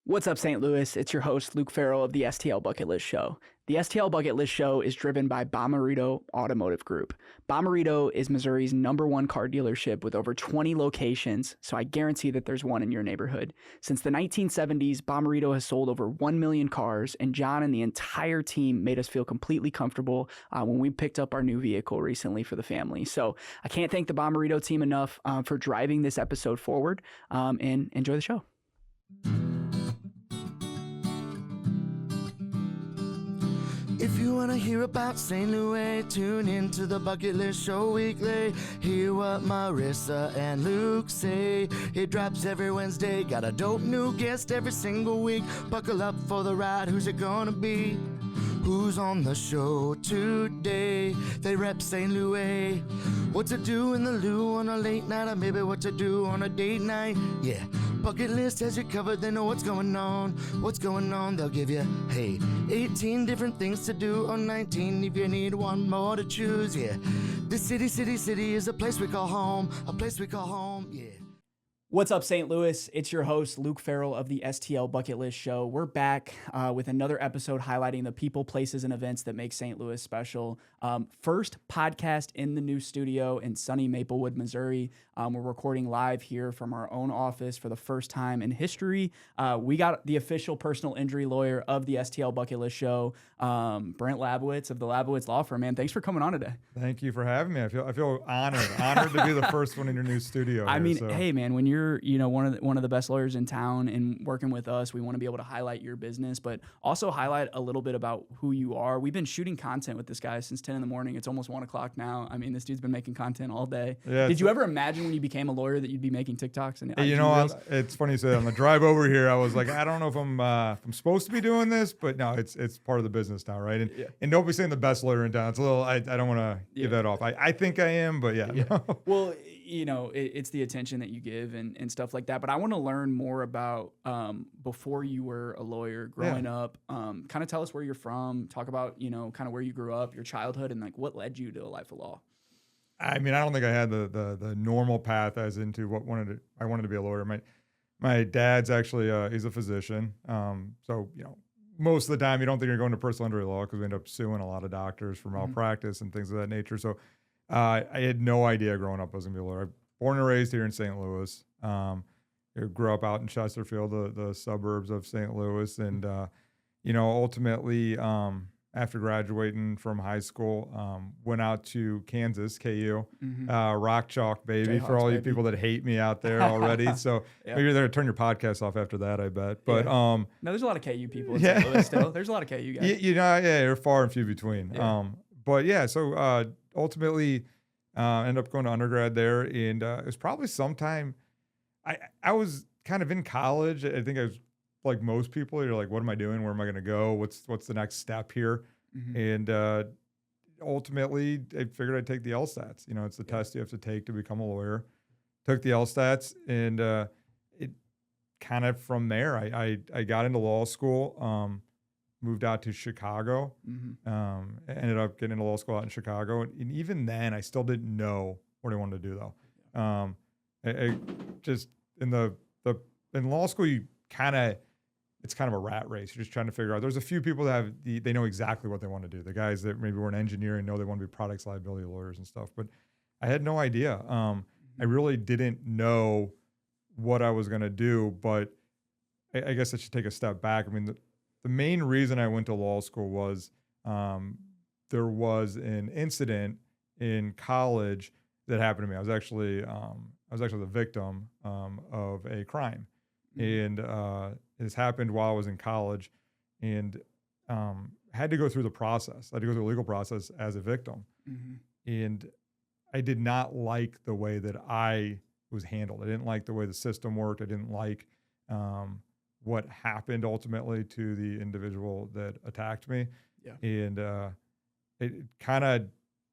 What's up, St. Louis? It's your host, Lucas Farrell of the STL Bucket List Show. The STL Bucket List Show is driven by Bomarito Automotive Group. Bomarito is Missouri's #1 car dealership with over 20 locations, so I guarantee that there's one in your neighborhood. Since the 1970s, Bomarito has sold over 1 million cars, and John and the entire team made us feel completely comfortable when we picked up our new vehicle recently for the family. So I can't thank the Bomarito team enough for driving this episode forward, and enjoy the show. If you want to hear about St. Louis, tune in to the Bucket List Show weekly. Hear what Marissa and Luke say. It drops every Wednesday. Got a dope new guest every single week. Buckle up for the ride. Who's it gonna be? Who's on the show today? They rep St. Louis. What to do in the loo on a late night, or maybe what to do on a date night. Yeah, Bucket List has you covered. They know what's going on. What's going on? They'll give you, hey, 18 different things to do, or 19 if you need one more to choose. Yeah, this city is a place we call home. A place we call home. Yeah. What's up, St. Louis? It's your host, Luke Farrell of the STL Bucket List Show. We're back with another episode highlighting the people, places, and events that make St. Louis special. First podcast in the new studio in sunny Maplewood, Missouri. We're recording live here from our own office for the first time in history. We got the official personal injury lawyer of the STL Bucket List Show, Brent Labovitz of the Labovitz Law Firm. Man, thanks for coming on today. Thank you for having me. I feel honored to be the first one in your new studio. I mean, hey man, when you're one of the best lawyers in town and working with us, we want to be able to highlight your business, but also highlight a little bit about who you are. We've been shooting content with this guy since 10 in the morning. It's almost 1 o'clock now. I mean, this dude's been making content all day. Yeah, did you ever imagine when you became a lawyer that you'd be making TikToks? And it's funny you say that. On the drive over here, I was like, I don't know if I'm supposed to be doing this, but no, it's part of the business now, right? And don't be saying the best lawyer in town. It's a little, I don't want to give that off. I think I am, but yeah. No. Well, it's the attention that you give and stuff like that. But I want to learn more about before you were a lawyer, growing up. Kind of tell us where you're from. Talk about, kind of where you grew up, your childhood, and like what led you to a life of law. I mean, I don't think I had the normal path as into I wanted to be a lawyer. My dad's actually he's a physician. So most of the time you don't think you're going to personal injury law because we end up suing a lot of doctors for malpractice and things of that nature. So I had no idea growing up I was going to be a lawyer. Born and raised here in St. Louis. Grew up out in Chesterfield, the suburbs of St. Louis. And, ultimately, after graduating from high school, went out to Kansas, KU, Rock Chalk, baby, Jayhawks, for all you baby. people that hate me out there already. So maybe you're there to turn your podcast off after that, I bet. But no, there's a lot of KU people in St. Louis still. There's a lot of KU guys. You're far and few between. Yeah. So ultimately ended up going to undergrad there, and it was probably sometime I was kind of in college. I think I was like most people. You're like, what am I doing? Where am I going to go? What's the next step here? And ultimately, I figured I'd take the LSATs. It's the test you have to take to become a lawyer. Took the LSATs, and it kind of from there, I got into law school. Moved out to Chicago. Ended up getting into law school out in Chicago, and even then, I still didn't know what I wanted to do though. I just in law school, it's kind of a rat race. You're just trying to figure out. There's a few people that they know exactly what they want to do. The guys that maybe were in engineering know they want to be products liability lawyers and stuff. But I had no idea. I really didn't know what I was going to do. But I guess I should take a step back. I mean, the main reason I went to law school was there was an incident in college that happened to me. I was actually the victim of a crime, and this happened while I was in college, and had to go through the process. I had to go through the legal process as a victim, and I did not like the way that I was handled. I didn't like the way the system worked. I didn't like what happened ultimately to the individual that attacked me. And it kind of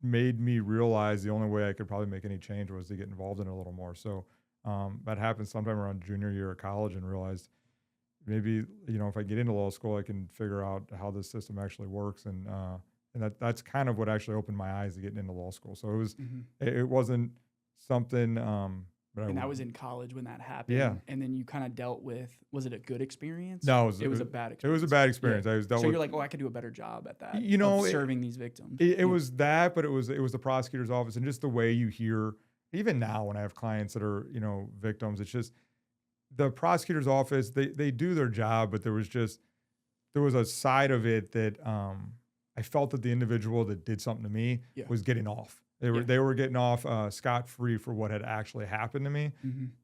made me realize the only way I could probably make any change was to get involved in it a little more. So that happened sometime around junior year of college, and realized maybe, if I get into law school, I can figure out how this system actually works. And that's kind of what actually opened my eyes to getting into law school. So it wasn't something But And that was in college when that happened. Yeah. And then you kind of dealt with, was it a good experience? No, it was a bad experience. It was a bad experience. Yeah. I was dealt so with, you're like, oh, I could do a better job at that. You know, serving these victims. It was that, but it was the prosecutor's office, and just the way you hear, even now when I have clients that are, you know, victims, it's just the prosecutor's office, they do their job, but there was a side of it that I felt that the individual that did something to me was getting off. They were getting off scot-free for what had actually happened to me.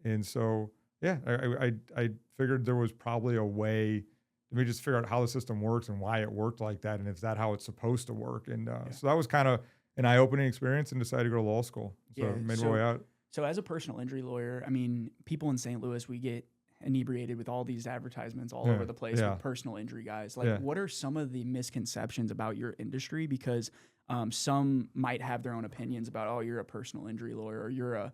And so, I figured there was probably a way to me just figure out how the system works and why it worked like that, and is that how it's supposed to work. And so that was kind of an eye-opening experience, and decided to go to law school. So I made my way out. So as a personal injury lawyer, I mean, people in St. Louis, we get inebriated with all these advertisements all over the place with personal injury guys. Like, what are some of the misconceptions about your industry? Because some might have their own opinions about, oh, you're a personal injury lawyer, or you're a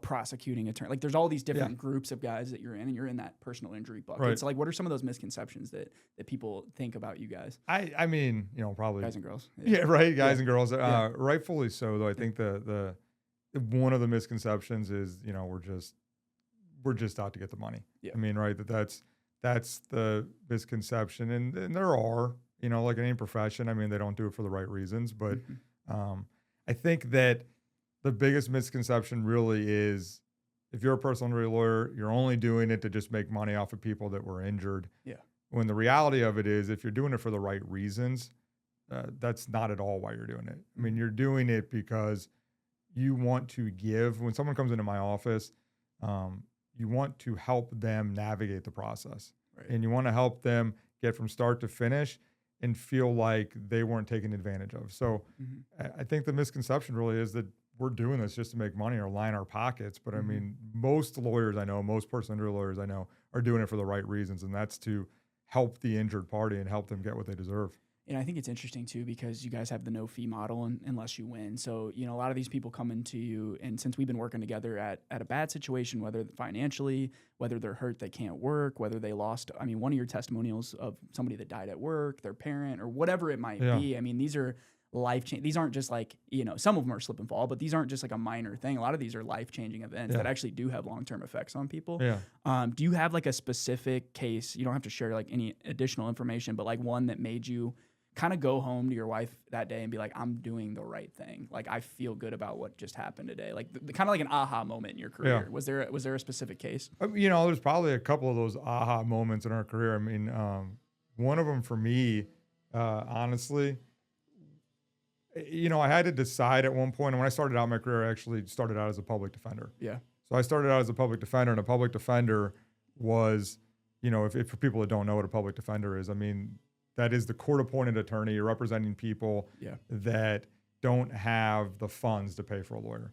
prosecuting attorney. Like, there's all these different groups of guys that you're in, and you're in that personal injury bucket. Right. So, like, what are some of those misconceptions that people think about you guys? I mean, you know, probably Guys and girls. right, guys and girls. Rightfully so, though. I think the one of the misconceptions is, you know, we're just out to get the money. I mean, right, that's the misconception, and there are, you know, like in any profession, I mean, they don't do it for the right reasons, but I think that the biggest misconception really is, if you're a personal injury lawyer, you're only doing it to just make money off of people that were injured. When the reality of it is, if you're doing it for the right reasons, that's not at all why you're doing it. I mean, you're doing it because you want to give. When someone comes into my office, you want to help them navigate the process. And you want to help them get from start to finish and feel like they weren't taken advantage of. So I think the misconception really is that we're doing this just to make money or line our pockets. But I mean, most lawyers I know, most personal injury lawyers I know, are doing it for the right reasons, and that's to help the injured party and help them get what they deserve. And I think it's interesting too, because you guys have the no fee model unless you win. So, you know, a lot of these people come into you, and since we've been working together at a bad situation, whether financially, whether they're hurt, they can't work, whether they lost, I mean, one of your testimonials of somebody that died at work, their parent, or whatever it might be. I mean, these are life-changing. These aren't just like, you know, some of them are slip and fall, but these aren't just like a minor thing. A lot of these are life-changing events that actually do have long-term effects on people. Do you have like a specific case? You don't have to share like any additional information, but like one that made you kind of go home to your wife that day and be like, I'm doing the right thing. Like, I feel good about what just happened today. Like the kind of like an aha moment in your career. Was there a specific case? You know, there's probably a couple of those aha moments in our career. I mean, one of them for me, honestly, you know, I had to decide at one point, and when I started out my career, I actually started out as a public defender. So I started out as a public defender, and a public defender was, you know, if for people that don't know what a public defender is, I mean, that is the court-appointed attorney. You're representing people that don't have the funds to pay for a lawyer.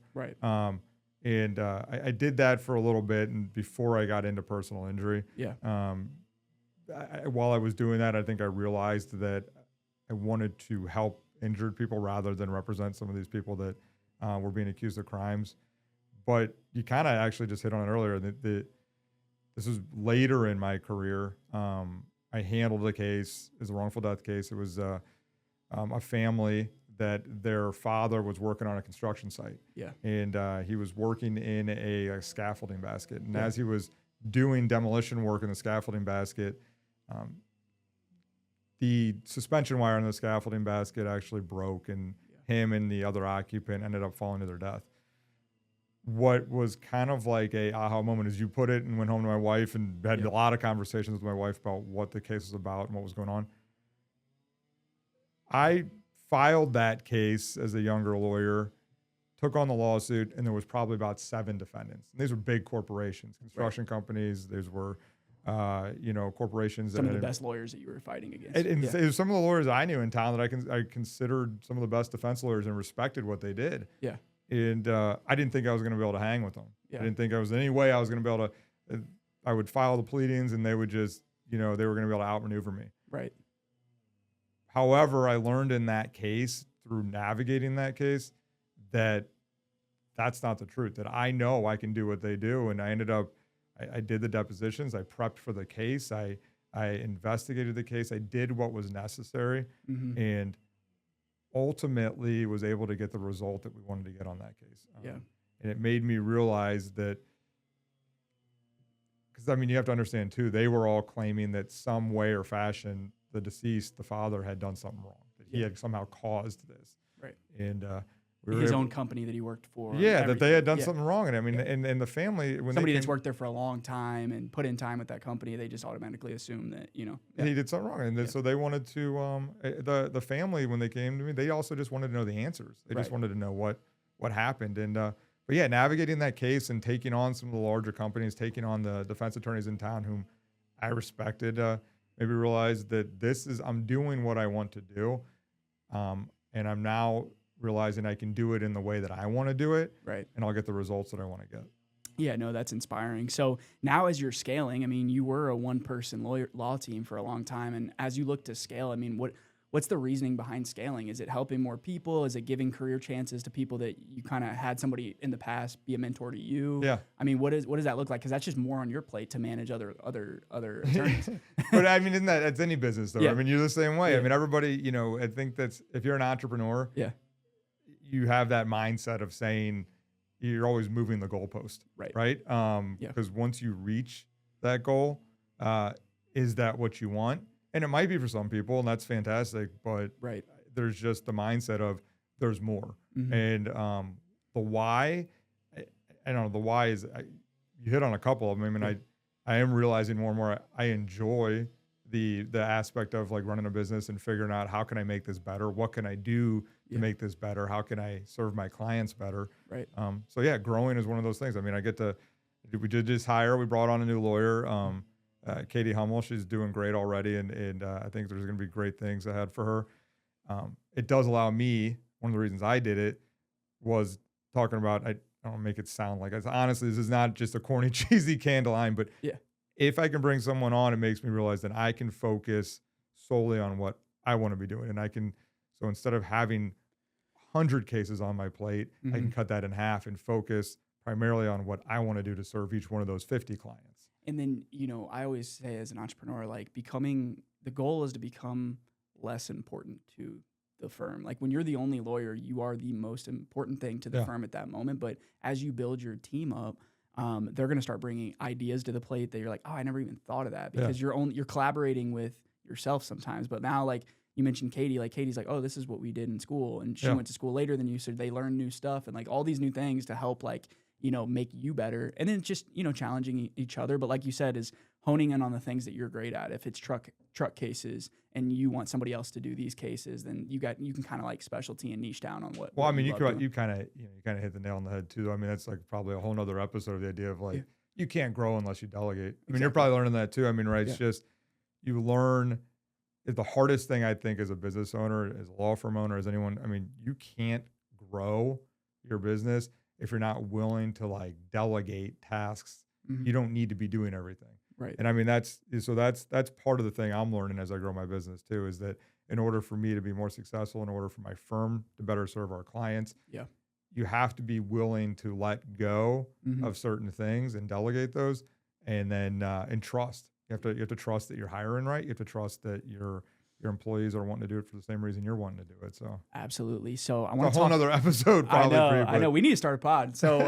And I did that for a little bit, and before I got into personal injury. While I was doing that, I think I realized that I wanted to help injured people rather than represent some of these people that were being accused of crimes. But you kind of actually just hit on it earlier. This was later in my career. I handled the case. It was a wrongful death case. It was a family that their father was working on a construction site. And he was working in a scaffolding basket. And as he was doing demolition work in the scaffolding basket, the suspension wire in the scaffolding basket actually broke, and him and the other occupant ended up falling to their death. What was kind of like a aha moment, as you put it, and went home to my wife and had a lot of conversations with my wife about what the case was about and what was going on. I filed that case as a younger lawyer, took on the lawsuit, and there was probably about 7 defendants. And these were big corporations, construction companies. These were, you know, corporations. Some of the best lawyers that you were fighting against. And it was some of the lawyers I knew in town that I considered some of the best defense lawyers and respected what they did. And I didn't think I was going to be able to hang with them. I didn't think I was in any way I was going to be able to. I would file the pleadings, and they would just, you know, they were going to be able to outmaneuver me. However, I learned in that case, through navigating that case, that that's not the truth. That I know I can do what they do, and I ended up. I did the depositions. I prepped for the case. I investigated the case. I did what was necessary, and ultimately was able to get the result that we wanted to get on that case. And it made me realize that, because I mean, you have to understand too, they were all claiming that some way or fashion, the deceased, the father, had done something wrong, that he had somehow caused this. Right. And his own company that he worked for. Yeah, that they had done something wrong. And I mean, and the family, when somebody that's worked there for a long time and put in time with that company, they just automatically assume that, you know, he did something wrong. And so they wanted to, the family, when they came to me, they also just wanted to know the answers. They just wanted to know what happened. And, but yeah, navigating that case and taking on some of the larger companies, taking on the defense attorneys in town whom I respected, maybe realized that I'm doing what I want to do. And I'm now realizing I can do it in the way that I want to do it. Right. And I'll get the results that I want to get. Yeah, no, that's inspiring. So now as you're scaling, I mean, you were a one-person law team for a long time. And as you look to scale, I mean, what's the reasoning behind scaling? Is it helping more people? Is it giving career chances to people that you kind of had somebody in the past be a mentor to you? Yeah. I mean, what does that look like? Because that's just more on your plate to manage other attorneys. But I mean, that's any business though. Yeah. I mean, you're the same way. Yeah. I mean, everybody, you know, I think that's, if you're an entrepreneur, you have that mindset of saying you're always moving the goalpost. Right. Because once you reach that goal, is that what you want? And it might be for some people, and that's fantastic, but there's just the mindset of there's more. Mm-hmm. And the why, I don't know, the why is, you hit on a couple of them. I mean, I am realizing more and more I enjoy the aspect of like running a business and figuring out how can I make this better? What can I do to make this better? How can I serve my clients better? Right. So yeah, growing is one of those things. I mean, we did just hire, we brought on a new lawyer, Katie Hummel. She's doing great already. And I think there's going to be great things ahead for her. It does allow me, one of the reasons I did it was talking about, I don't make it sound like, honestly, this is not just a corny, cheesy candle line, but if I can bring someone on, it makes me realize that I can focus solely on what I want to be doing. And so instead of having 100 cases on my plate, I can cut that in half and focus primarily on what I want to do to serve each one of those 50 clients. And then, you know, I always say as an entrepreneur, like the goal is to become less important to the firm. Like when you're the only lawyer, you are the most important thing to the firm at that moment. But as you build your team up, they're going to start bringing ideas to the plate that you're like, oh, I never even thought of that, because you're collaborating with yourself sometimes. But now, like you mentioned Katie, like Katie's like, oh, this is what we did in school. And she went to school later than you. So they learned new stuff and like all these new things to help, like, you know, make you better. And then just, you know, challenging each other. But like you said, is honing in on the things that you're great at. If it's truck cases and you want somebody else to do these cases, then you can kind of like specialty and niche down on what. Well, what I mean, you kind of hit the nail on the head too. I mean, that's like probably a whole nother episode of the idea of like, you can't grow unless you delegate. I mean, you're probably learning that too. I mean, right. It's just, you learn, the hardest thing I think as a business owner, as a law firm owner, as anyone, I mean, you can't grow your business if you're not willing to like delegate tasks. You don't need to be doing everything. Right. And I mean, that's part of the thing I'm learning as I grow my business too, is that in order for me to be more successful, in order for my firm to better serve our clients, you have to be willing to let go of certain things and delegate those, and then and trust. You have to trust that you're hiring right. You have to trust that your employees are wanting to do it for the same reason you're wanting to do it. So absolutely. So I want a whole nother episode probably. I know. We need to start a pod. So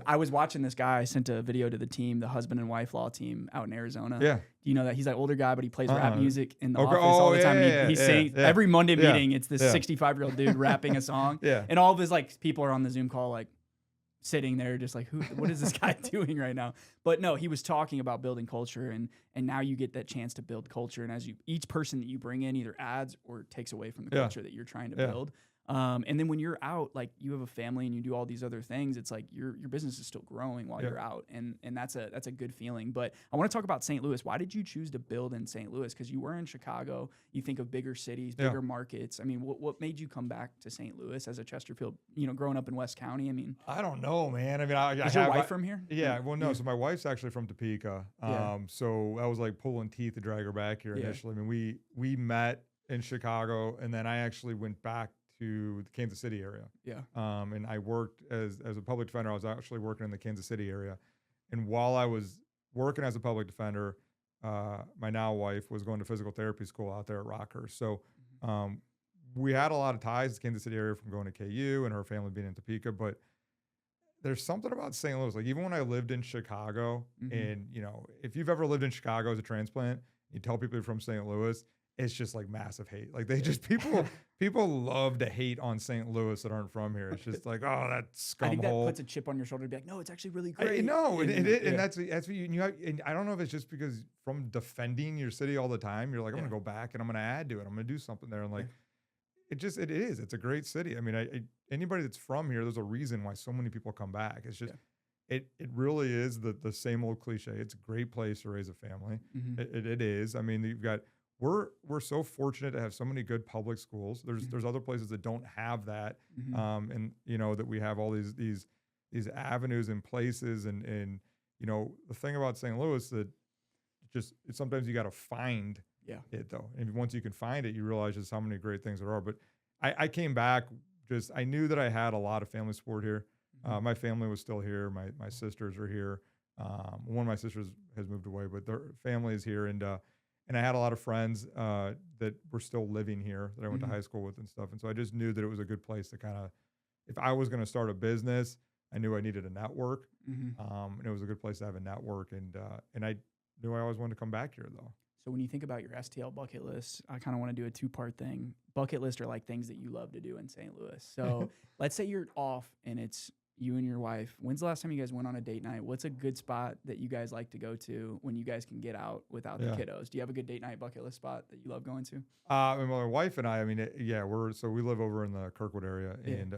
I was watching this guy. I sent a video to the team, the husband and wife law team out in Arizona. Yeah. You know that he's like older guy, but he plays rap music in the office all the time. He sings every Monday meeting. It's this 65-year-old dude rapping a song. And all of his like people are on the Zoom call like sitting there just like, what is this guy doing right now? But no, he was talking about building culture, and now you get that chance to build culture. And as each person that you bring in either adds or takes away from the culture that you're trying to build. And then when you're out, like you have a family and you do all these other things, it's like your business is still growing while you're out. And that's a good feeling. But I want to talk about St. Louis. Why did you choose to build in St. Louis? Because you were in Chicago. You think of bigger cities, bigger markets. I mean, what made you come back to St. Louis as a Chesterfield, you know, growing up in West County? I mean, I don't know, man. I mean, is your wife from here? Yeah. Well, no. So my wife's actually from Topeka. So I was like pulling teeth to drag her back here initially. I mean, we met in Chicago, and then I actually went back to the Kansas City area. And I worked as a public defender. I was actually working in the Kansas City area. And while I was working as a public defender, my now wife was going to physical therapy school out there at Rockhurst. So we had a lot of ties to the Kansas City area from going to KU and her family being in Topeka. But there's something about St. Louis. Like even when I lived in Chicago, Mm-hmm. and if you've ever lived in Chicago as a transplant, you tell people you're from St. Louis, it's just like massive hate. Like they just people love to hate on St. Louis that aren't from here. It's just like, oh, that I think that scumhole. puts a chip on your shoulder to be like, no, it's actually really great. No, and yeah. that's what you have. And I don't know if it's just because from defending your city all the time, you're like, I'm gonna go back and I'm gonna add to it. I'm gonna do something there. And like, it is. It's a great city. I mean, anybody that's from here, there's a reason why so many people come back. It's just, it really is the same old cliche. It's a great place to raise a family. Mm-hmm. It is. I mean, you've got. We're so fortunate to have so many good public schools. There's other places that don't have that, Mm-hmm. and that we have all these avenues and places, and the thing about St. Louis that sometimes you got to find it though, and once you can find it, you realize just how many great things there are. But I came back I knew that I had a lot of family support here. Mm-hmm. My family was still here. My sisters are here. One of my sisters has moved away, but their family is here, and I had a lot of friends that were still living here that I went to high school with and stuff. And so I just knew that it was a good place to kind of, if I was going to start a business, I knew I needed a network. Mm-hmm. And it was a good place to have a network. And I knew I always wanted to come back here though. So when you think about your STL bucket list, I kind of want to do a two-part thing. Bucket list are like things that you love to do in St. Louis. So let's say you're off and it's you and your wife. When's the last time you guys went on a date night? What's a good spot that you guys like to go to when you guys can get out without the kiddos? Do you have a good date night bucket list spot that you love going to? And my wife and I mean, we live over in the Kirkwood area, and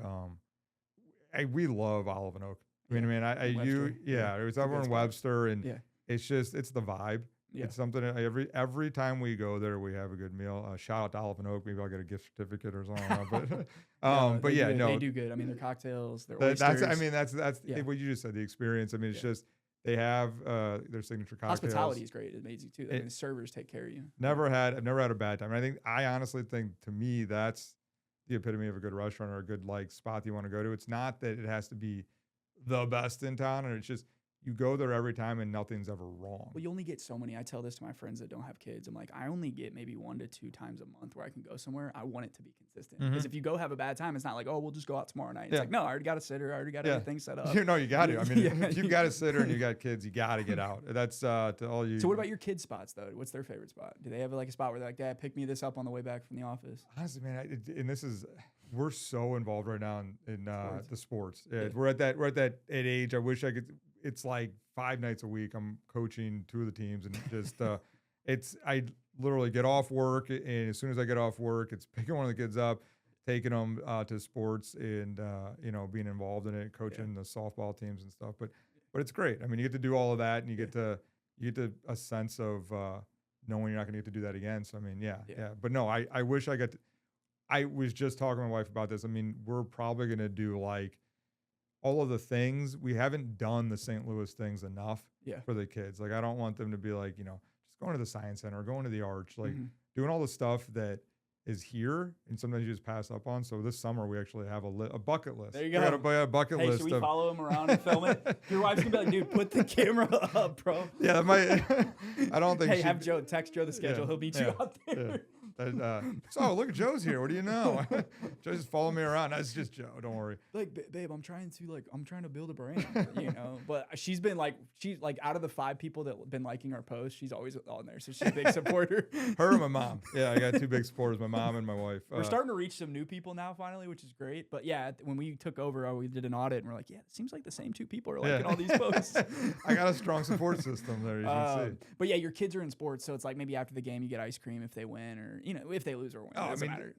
we love Olive and Oak. It was over in Webster, and it's the vibe. Yeah. It's something every time we go there, we have a good meal. Shout out to Olive and Oak. Maybe I'll get a gift certificate or something. They do good. I mean, their cocktails, their oysters. That's what you just said. The experience. I mean, it's just they have their signature cocktails. Hospitality is great. It's amazing too. I mean, the servers take care of you. I've never had a bad time. I honestly think to me that's the epitome of a good restaurant or a good spot that you want to go to. It's not that it has to be the best in town, and it's just. You go there every time and nothing's ever wrong. Well, you only get so many. I tell this to my friends that don't have kids. I'm like, I only get maybe 1 to 2 times a month where I can go somewhere. I want it to be consistent. Because if you go have a bad time, it's not like, oh, we'll just go out tomorrow night. It's like, no, I already got a sitter. I already got everything set up. You got to. I mean, if you've got a sitter and you got kids, you got to get out. That's to all you. So what about your kids' spots, though? What's their favorite spot? Do they have a spot where they're like, Dad, pick me this up on the way back from the office? Honestly, man, we're so involved right now in the sports. We're at that age. I wish I could. It's like 5 nights a week. I'm coaching 2 of the teams, and just I literally get off work, and as soon as I get off work, it's picking one of the kids up, taking them to sports, and being involved in it, coaching the softball teams and stuff. But it's great. I mean, you get to do all of that, and you get to a sense of knowing you're not going to get to do that again. So I mean, But no, I wish I got. I was just talking to my wife about this. I mean, we're probably going to do all of the things. We haven't done the St. Louis things enough for the kids. I don't want them to be just going to the Science Center, going to the Arch, doing all the stuff that is here, and sometimes you just pass up on. So this summer we actually have a bucket list. There you go. We got a bucket list. Should we follow him around and film it? Your wife's gonna be like, dude, put the camera up, bro. Yeah, that might. I don't think. Hey, have Joe text Joe the schedule. He'll meet you out there. So look at Joe's here. What do you know? Joe's just following me around. That's just Joe. Don't worry. Babe, I'm trying to build a brand, But she's been out of the 5 people that have been liking our posts, she's always on there. So she's a big supporter. Her and my mom. Yeah, I got 2 big supporters, my mom and my wife. We're starting to reach some new people now, finally, which is great. But yeah, when we took over, we did an audit, and we're like, it seems like the same 2 people are liking all these posts. I got a strong support system there, you can see. But yeah, your kids are in sports, so it's like maybe after the game you get ice cream if they win, or if they lose or win. It doesn't matter.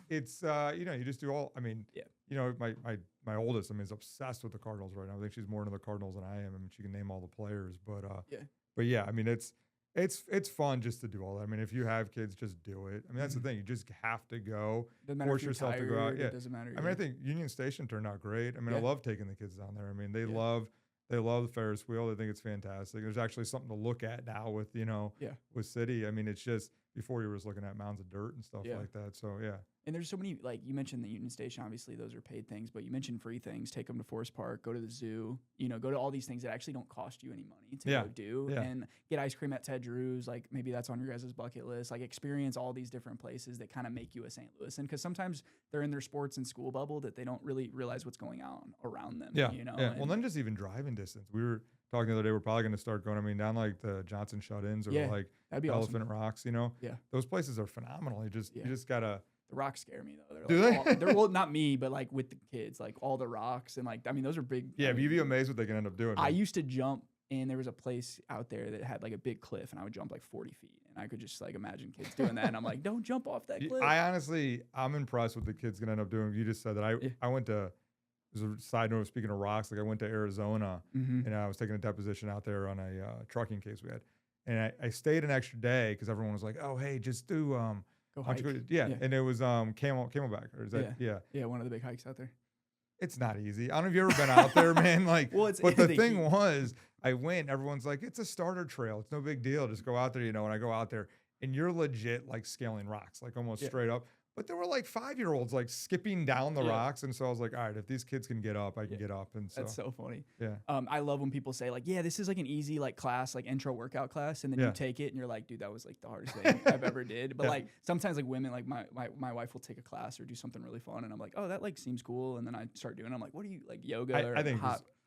It's you just do all. I mean, my oldest, is obsessed with the Cardinals right now. I think she's more into the Cardinals than I am. I mean, she can name all the players, but I mean, it's fun just to do all that. I mean, if you have kids, just do it. I mean, that's the thing. You just have to go. Force yourself to go out. Yeah, it doesn't matter. I mean, I think Union Station turned out great. I mean, I love taking the kids down there. I mean, they love the Ferris wheel. They think it's fantastic. There's actually something to look at now with with City. I mean, it's just Before you were just looking at mounds of dirt and stuff like that. So yeah. And there's so many, like you mentioned the Union Station, obviously those are paid things, but you mentioned free things, take them to Forest Park, go to the zoo, go to all these things that actually don't cost you any money to go do and get ice cream at Ted Drew's. Like maybe that's on your guys' bucket list, like experience all these different places that kind of make you a St. Louisan. Cause sometimes they're in their sports and school bubble that they don't really realize what's going on around them. Yeah. Well, then just even driving distance. We were talking the other day, we're probably going to start going, down like the Johnson Shut-ins or like that'd be Elephant awesome. Rocks, those places are phenomenal. You just gotta. The rocks scare me though. Do they? They're well, not me, but like with the kids, like all the rocks and like those are big. Yeah, but you'd be amazed what they can end up doing. I used to jump, and there was a place out there that had like a big cliff, and I would jump like 40 feet, and I could just like imagine kids doing that, and I'm like, don't jump off that cliff. I'm impressed with the kids gonna end up doing. You just said that. I went to. There's a side note, speaking of rocks, like I went to Arizona and I was taking a deposition out there on a trucking case we had. And I stayed an extra day because everyone was like, oh, hey, just do, go hike. And it was Camelback. Or is that, yeah, one of the big hikes out there. It's not easy. I don't know if you've ever been out there, man. Like, well, but the thing was, I went, everyone's like, it's a starter trail. It's no big deal. Just go out there, and I go out there and you're legit like scaling rocks, like almost straight up. But there were like 5-year-olds like skipping down the rocks. And so I was like, all right, if these kids can get up, I can get up. And so that's so funny. Yeah. I love when people say like, yeah, this is like an easy like class, like intro workout class. And then you take it and you're like, dude, that was like the hardest thing I've ever did. But like sometimes like women, like my wife will take a class or do something really fun. And I'm like, oh, that like seems cool. And then I start doing it. I'm like, what are you like yoga?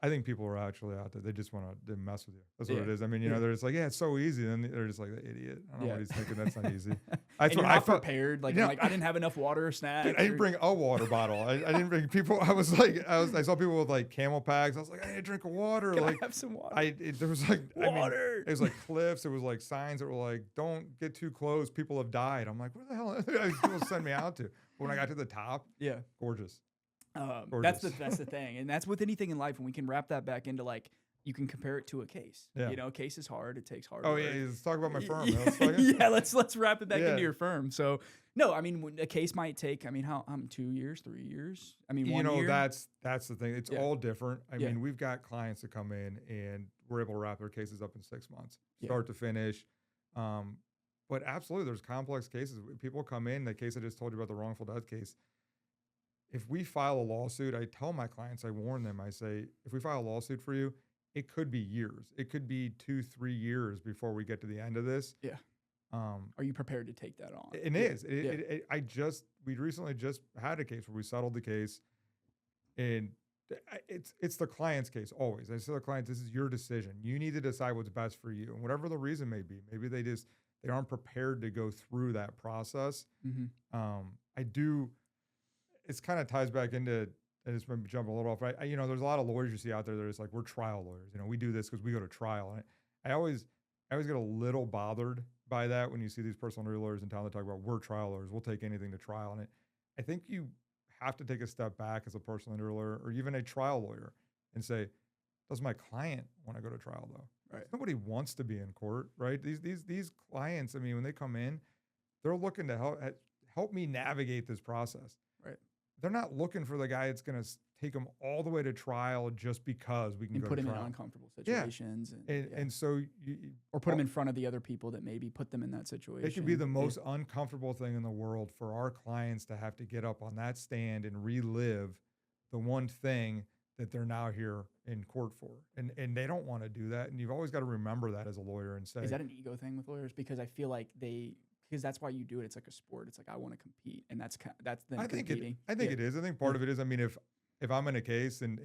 I think people are actually out there. They just want to mess with you. That's what it is. I mean, they're just like, yeah, it's so easy. And they're just like, the idiot. I don't know what he's thinking. That's not easy. That's what I felt prepared. Like, like I didn't have enough water or snacks. Dude, I didn't bring a water bottle. I didn't bring people. I saw people with like camel packs. I was like, I need a drink of water. Can like, I have some water? There was like water. It was like cliffs. It was like signs that were like, don't get too close. People have died. I'm like, what the hell? People send me out to. But when I got to the top, gorgeous. That's the thing, and that's with anything in life, and we can wrap that back into like you can compare it to a case. A case is hard; it takes hard. Oh yeah, let's talk about my firm. Let's wrap it back into your firm. So no, I mean a case might take. I mean, how 2 years, 3 years? I mean, 1 year. That's the thing. It's all different. I mean, we've got clients that come in and we're able to wrap their cases up in 6 months, start to finish. But absolutely, there's complex cases. People come in. The case I just told you about, the wrongful death case. If we file a lawsuit, I tell my clients, I warn them, I say, if we file a lawsuit for you, it could be years. It could be 2-3 years before we get to the end of this. Yeah. Are you prepared to take that on? It is. We recently just had a case where we settled the case, and it's the client's case always. I say to the client, this is your decision. You need to decide what's best for you, and whatever the reason may be. Maybe they aren't prepared to go through that process. It kind of ties back into, and it's maybe jumping a little off, right? There's a lot of lawyers you see out there that are like, we're trial lawyers. We do this because we go to trial. And I always get a little bothered by that when you see these personal injury lawyers in town that talk about, we're trial lawyers. We'll take anything to trial. And I think you have to take a step back as a personal injury lawyer or even a trial lawyer and say, does my client want to go to trial though? Right. Nobody wants to be in court, right? These clients, I mean, when they come in, they're looking to help me navigate this process. Right. They're not looking for the guy that's going to take them all the way to trial just because we can go to trial. And put them in uncomfortable situations. And so or put them in front of the other people that maybe put them in that situation. It could be the most uncomfortable thing in the world for our clients to have to get up on that stand and relive the one thing that they're now here in court for. And they don't want to do that. And you've always got to remember that as a lawyer and say. Is that an ego thing with lawyers? Because I feel like because that's why you do it. It's like a sport. It's like, I want to compete. And that's them competing. I think it is. I think part of it is, I mean, if I'm in a case and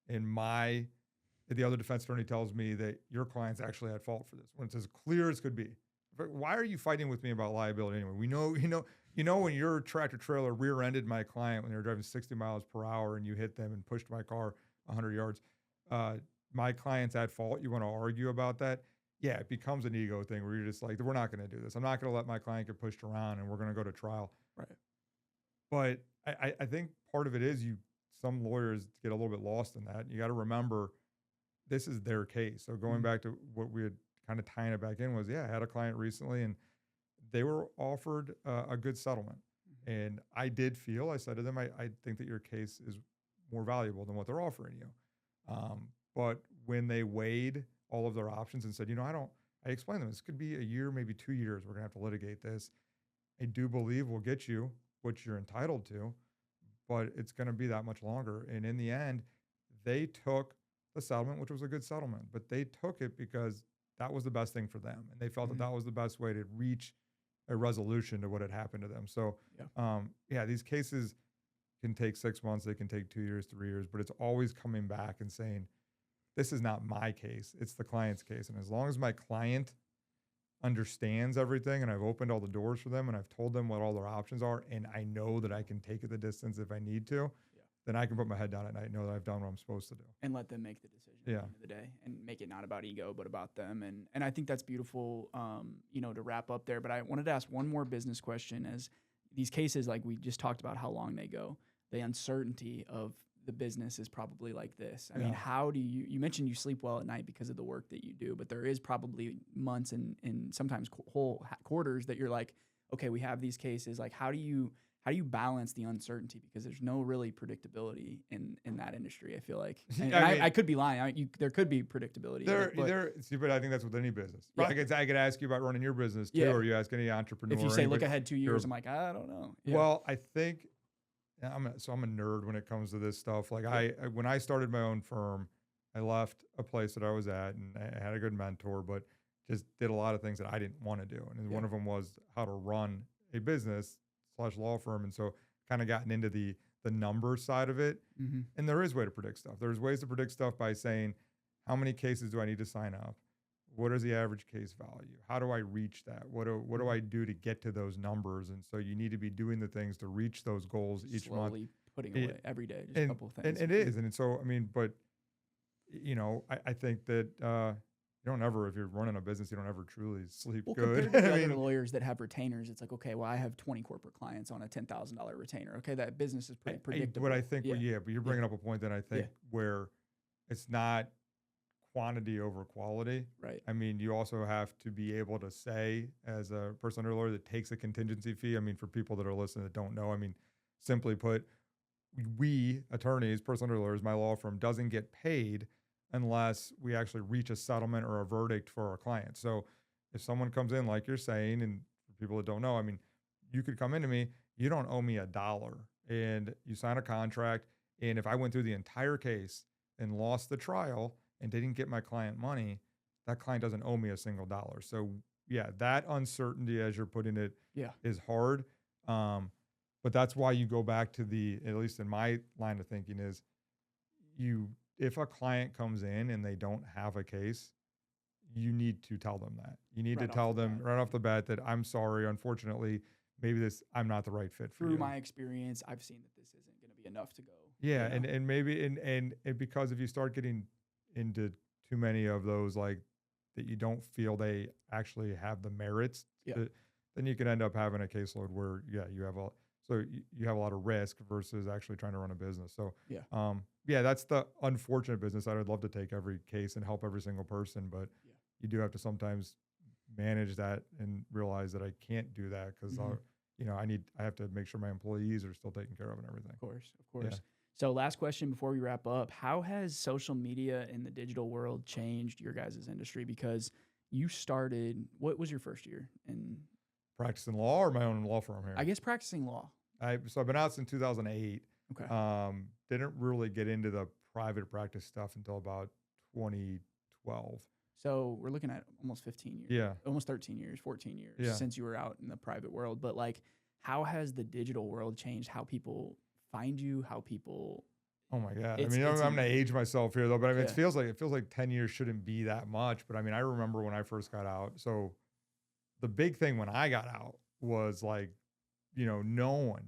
the other defense attorney tells me that your client's actually at fault for this, when it's as clear as could be, why are you fighting with me about liability anyway? We know, when your tractor trailer rear-ended my client when they were driving 60 miles per hour and you hit them and pushed my car 100 yards, my client's at fault. You want to argue about that? Yeah, it becomes an ego thing where you're just like, we're not going to do this. I'm not going to let my client get pushed around and we're going to go to trial. Right. But I think part of it is some lawyers get a little bit lost in that. You got to remember, this is their case. So going back to what we had kind of tying it back in was, I had a client recently and they were offered a good settlement. And I said to them, I think that your case is more valuable than what they're offering you. But when they weighed all of their options and said, I I explained to them, this could be a year, maybe 2 years. We're going to have to litigate this. I do believe we'll get you what you're entitled to, but it's going to be that much longer. And in the end, they took the settlement, which was a good settlement, but they took it because that was the best thing for them. And they felt that that was the best way to reach a resolution to what had happened to them. So, these cases can take 6 months, they can take 2 years, 3 years, but it's always coming back and saying, this is not my case, it's the client's case. And as long as my client understands everything and I've opened all the doors for them and I've told them what all their options are, and I know that I can take it the distance if I need to, then I can put my head down at night and know that I've done what I'm supposed to do. And let them make the decision at the end of the day and make it not about ego, but about them. And I think that's beautiful, to wrap up there. But I wanted to ask one more business question. As these cases, like we just talked about how long they go, the uncertainty of the business is probably like this. I mean, how do you mentioned you sleep well at night because of the work that you do, but there is probably months and sometimes whole quarters that you're like, okay, we have these cases. Like, how do you balance the uncertainty? Because there's no really predictability in that industry, I feel like. And I could be lying. There could be predictability. But I think that's with any business. Yeah. I could ask you about running your business too, or you ask any entrepreneur. If you say look ahead 2 years, I'm like, I don't know. Yeah. Well, I think I'm a nerd when it comes to this stuff. Like when I started my own firm, I left a place that I was at and I had a good mentor, but just did a lot of things that I didn't want to do. And one of them was how to run a business / law firm. And so kind of gotten into the number side of it. And there is a way to predict stuff. There's ways to predict stuff by saying, how many cases do I need to sign up? What is the average case value? How do I reach that? What do I do to get to those numbers? And so you need to be doing the things to reach those goals each month. Slowly putting away every day, just a couple of things. And it is. And so, I mean, but, I think that you don't ever, if you're running a business, you don't ever truly sleep good. Compared to other lawyers that have retainers, it's like, okay, well, I have 20 corporate clients on a $10,000 retainer. Okay, that business is pretty predictable. But I think, but you're bringing up a point that I think where it's not quantity over quality. Right. I mean, you also have to be able to say, as a personal injury lawyer that takes a contingency fee. I mean, for people that are listening that don't know, I mean, simply put, we attorneys, personal injury lawyers, my law firm doesn't get paid unless we actually reach a settlement or a verdict for our client. So if someone comes in, like you're saying, and for people that don't know, I mean, you could come into me, you don't owe me $1, and you sign a contract. And if I went through the entire case and lost the trial and didn't get my client money, that client doesn't owe me a single dollar. So that uncertainty, as you're putting it, is hard. But that's why you go back to at least in my line of thinking is if a client comes in and they don't have a case, you need to tell them that. You need to tell them right off the bat that I'm sorry, unfortunately, maybe I'm not the right fit for you. Through my experience, I've seen that this isn't going to be enough to go. Yeah, and maybe and because if you start getting into too many of those, like that you don't feel they actually have the merits, then you can end up having a caseload where you have a lot of risk versus actually trying to run a business. So that's the unfortunate business. I would love to take every case and help every single person, but you do have to sometimes manage that and realize that I can't do that because I have to make sure my employees are still taken care of and everything. Of course. Yeah. So last question before we wrap up, how has social media in the digital world changed your guys' industry? Because you started, what was your first year in practicing law or my own law firm here? I guess practicing law. So I've been out since 2008. Okay. Didn't really get into the private practice stuff until about 2012. So we're looking at almost 15 years. Yeah. Almost 13 years, 14 years since you were out in the private world. But like, how has the digital world changed how people find you, how people... Oh my God. I'm going to age myself here though, but I mean, it feels like 10 years shouldn't be that much. But I mean, I remember when I first got out. So the big thing when I got out was like, no one,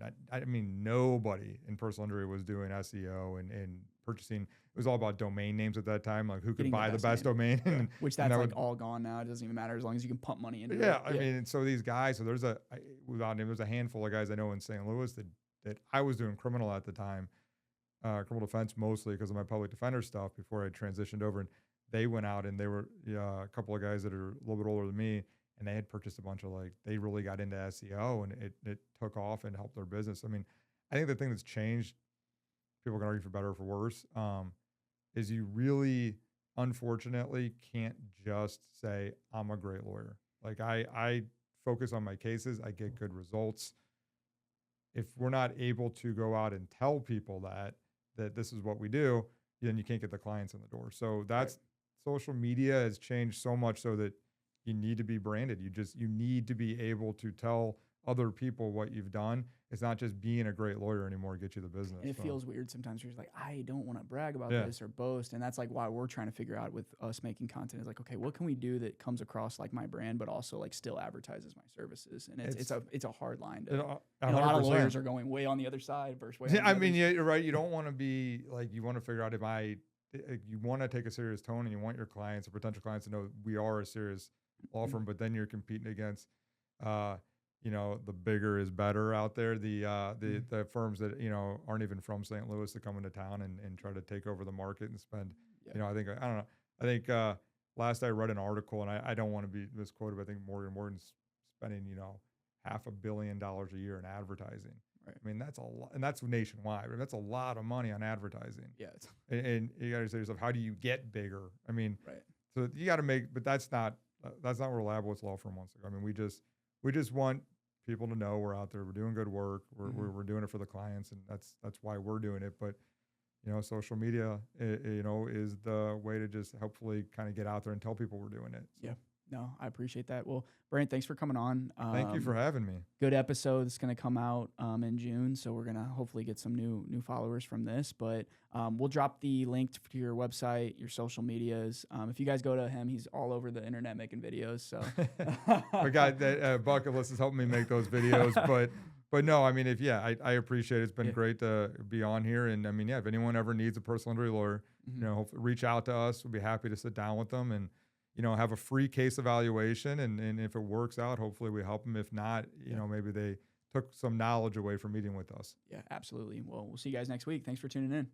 nobody in personal injury was doing SEO and purchasing. It was all about domain names at that time, like who could buy the best domain. Yeah. Which that's like all gone now. It doesn't even matter as long as you can pump money into it. Yeah. I mean, so these guys, so there's a handful of guys I know in St. Louis that I was doing criminal at the time, criminal defense mostly because of my public defender stuff before I transitioned over. And they went out and they were a couple of guys that are a little bit older than me, and they had purchased a bunch of they really got into SEO and it took off and helped their business. I mean, I think the thing that's changed, people can argue for better or for worse, is you really unfortunately can't just say I'm a great lawyer. Like I focus on my cases, I get good results. If we're not able to go out and tell people that this is what we do, then you can't get the clients in the door. So that's social media has changed so much so that you need to be branded. You need to be able to tell other people what you've done. It's not just being a great lawyer anymore to get you the business. And it feels weird sometimes. You're just like, I don't want to brag about Yeah. this or boast. And that's like why we're trying to figure out with us making content is like, okay, what can we do that comes across like my brand, but also like still advertises my services? And it's a hard line. To, a lot of lawyers are going way on the other side versus way. Yeah, I mean, yeah, you're right. You don't want to be like, you want to figure out you want to take a serious tone and you want your clients or potential clients to know we are a serious law firm, but then you're competing against, the bigger is better out there. The firms that, aren't even from St. Louis that come into town and try to take over the market and spend, I don't know. I think last I read an article, and I don't want to be misquoted, but I think Morgan's spending, $500 million a year in advertising. Right. I mean, that's a lot, and that's nationwide. That's a lot of money on advertising. Yeah. And you got to say to yourself, how do you get bigger? I mean, right. So you got to but that's not where Labovitz Law Firm wants to go. I mean, we just want people to know we're out there, we're doing good work, we're doing it for the clients, and that's why we're doing it. But social media, is the way to just hopefully kind of get out there and tell people we're doing it. So. Yeah. No, I appreciate that. Well, Brent, thanks for coming on. Thank you for having me. Good episode. It's going to come out in June, so we're going to hopefully get some new followers from this. But we'll drop the link to your website, your social medias. If you guys go to him, he's all over the internet making videos. So my guy, that bucket list is helping me make those videos. But no, I mean, I appreciate it. It's been great to be on here. And I mean, if anyone ever needs a personal injury lawyer, reach out to us. We'll be happy to sit down with them and have a free case evaluation, and if it works out, hopefully we help them. If not, maybe they took some knowledge away from meeting with us. Yeah, absolutely. Well, we'll see you guys next week. Thanks for tuning in.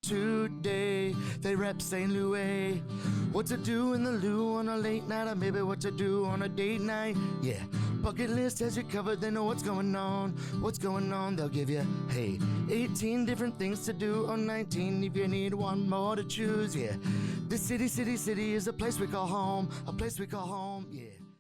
Today they rep St. Louis. What to do in the loo on a late night, or maybe what to do on a date night. Yeah, bucket list has you covered. They know what's going on. They'll give you 18 different things to do, or 19 if you need one more to choose. Yeah, this city is a place we call home. Yeah.